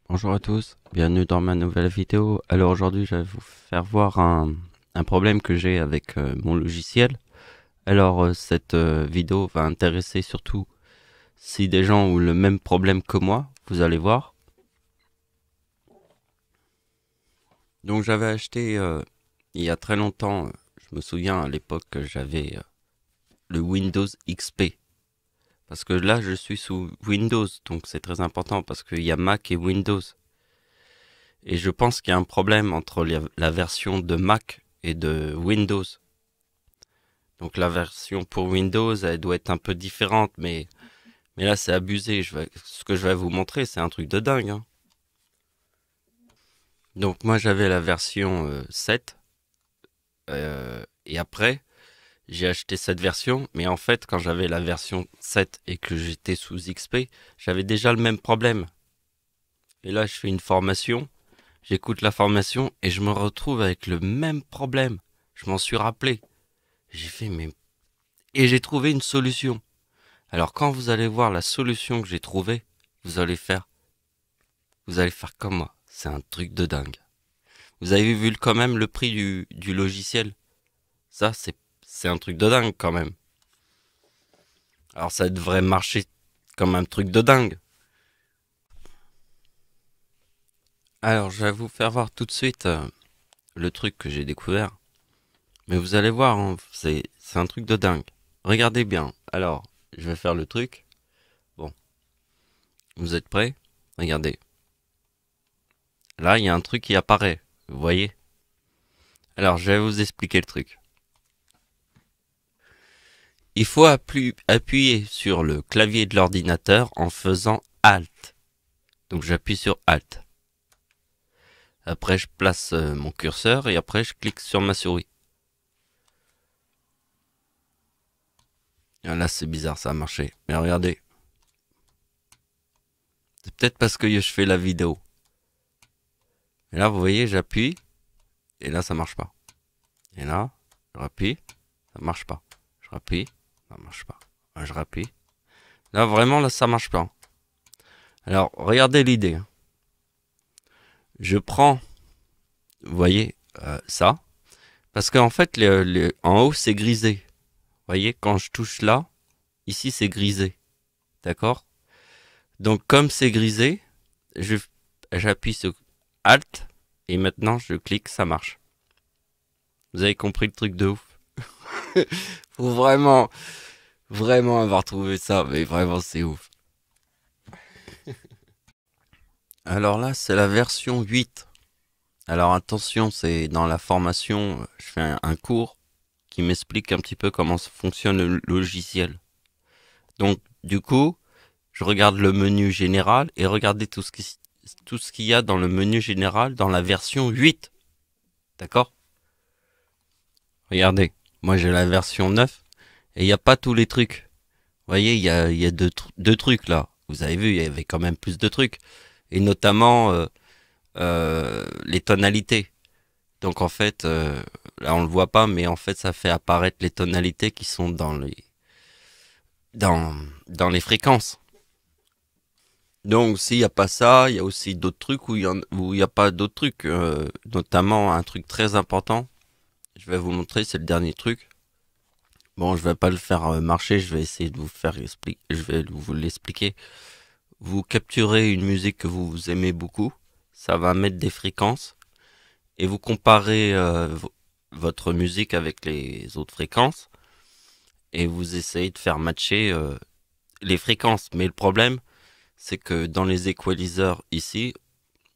Bonjour à tous, bienvenue dans ma nouvelle vidéo. Alors aujourd'hui, je vais vous faire voir un problème que j'ai avec mon logiciel. Alors cette vidéo va intéresser surtout si des gens ont le même problème que moi, vous allez voir. Donc j'avais acheté il y a très longtemps, je me souviens à l'époque que j'avais le Windows XP. Parce que là je suis sous Windows, donc c'est très important parce qu'il y a Mac et Windows. Et je pense qu'il y a un problème entre la version de Mac et de Windows. Donc la version pour Windows, elle doit être un peu différente, mais là c'est abusé. Ce que je vais vous montrer, c'est un truc de dingue, hein. Donc moi j'avais la version 7, et après j'ai acheté cette version, mais en fait quand j'avais la version 7 et que j'étais sous XP, j'avais déjà le même problème. Et là je fais une formation, j'écoute la formation et je me retrouve avec le même problème. Je m'en suis rappelé. J'ai fait mais... Et j'ai trouvé une solution. Alors quand vous allez voir la solution que j'ai trouvée, vous allez faire, vous allez faire comme moi. C'est un truc de dingue. Vous avez vu quand même le prix du logiciel? Ça, c'est un truc de dingue quand même. Alors ça devrait marcher comme un truc de dingue. Alors je vais vous faire voir tout de suite le truc que j'ai découvert. Mais vous allez voir, hein, c'est un truc de dingue. Regardez bien. Alors, je vais faire le truc. Bon, vous êtes prêts? Regardez. Là, il y a un truc qui apparaît. Vous voyez? Alors, je vais vous expliquer le truc. Il faut appuyer sur le clavier de l'ordinateur en faisant Alt. Donc, j'appuie sur Alt. Après, je place mon curseur et après, je clique sur ma souris. Ah, là, c'est bizarre, ça a marché. Mais regardez. C'est peut-être parce que je fais la vidéo. Et là, vous voyez, j'appuie. Et là, ça marche pas. Et là, je rappuie. Ça marche pas. Je rappuie. Ça marche pas. Je rappuie. Là, vraiment, là, ça marche pas. Alors, regardez l'idée. Je prends, vous voyez, ça. Parce qu'en fait, en haut, c'est grisé. Vous voyez, quand je touche là, ici, c'est grisé. D'accord? Donc, comme c'est grisé, j'appuie sur Alt. Et maintenant, je clique, ça marche. Vous avez compris le truc de ouf? Faut vraiment avoir trouvé ça. Mais vraiment, c'est ouf. Alors là, c'est la version 8. Alors attention, c'est dans la formation, je fais un cours qui m'explique un petit peu comment fonctionne le logiciel. Donc du coup, je regarde le menu général et regardez tout ce qu'il y a dans le menu général dans la version 8. D'accord? Regardez, moi j'ai la version 9 et il n'y a pas tous les trucs. Vous voyez, il y a deux trucs là. Vous avez vu, il y avait quand même plus de trucs. Et notamment les tonalités. Donc en fait, là on le voit pas, mais en fait ça fait apparaître les tonalités qui sont dans, dans les fréquences. Donc s'il n'y a pas ça, il y a aussi d'autres trucs où il y a pas d'autres trucs, notamment un truc très important. Je vais vous montrer, c'est le dernier truc. Bon, je vais pas le faire marcher, je vais essayer de vous faire expliquer, je vais vous l'expliquer. Vous capturez une musique que vous aimez beaucoup, ça va mettre des fréquences et vous comparez votre musique avec les autres fréquences et vous essayez de faire matcher les fréquences. Mais le problème, c'est que dans les equalizers ici,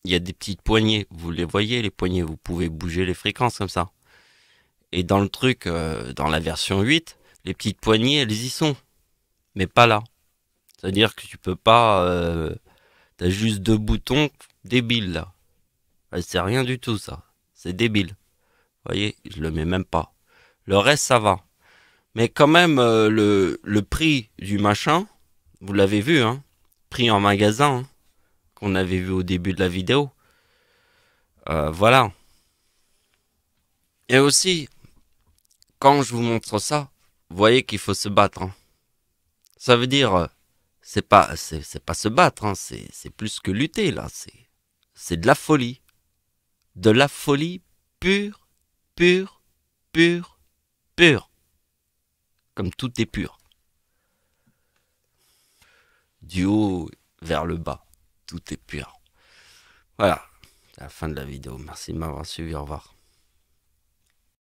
il y a des petites poignées. Vous les voyez, les poignées, vous pouvez bouger les fréquences comme ça. Et dans le truc, dans la version 8, les petites poignées, elles y sont, mais pas là. C'est-à-dire que tu peux pas... t'as juste deux boutons débiles là. C'est rien du tout ça. C'est débile. Vous voyez, je le mets même pas. Le reste, ça va. Mais quand même, le prix du machin, vous l'avez vu, hein, prix en magasin, hein, qu'on avait vu au début de la vidéo. Voilà. Et aussi, quand je vous montre ça, vous voyez qu'il faut se battre, hein. Ça veut dire, c'est pas se battre, hein, c'est plus que lutter là. c'est de la folie. De la folie pure, pure, pure, pure. Comme tout est pur. Du haut vers le bas, tout est pur. Voilà, c'est la fin de la vidéo. Merci de m'avoir suivi, au revoir.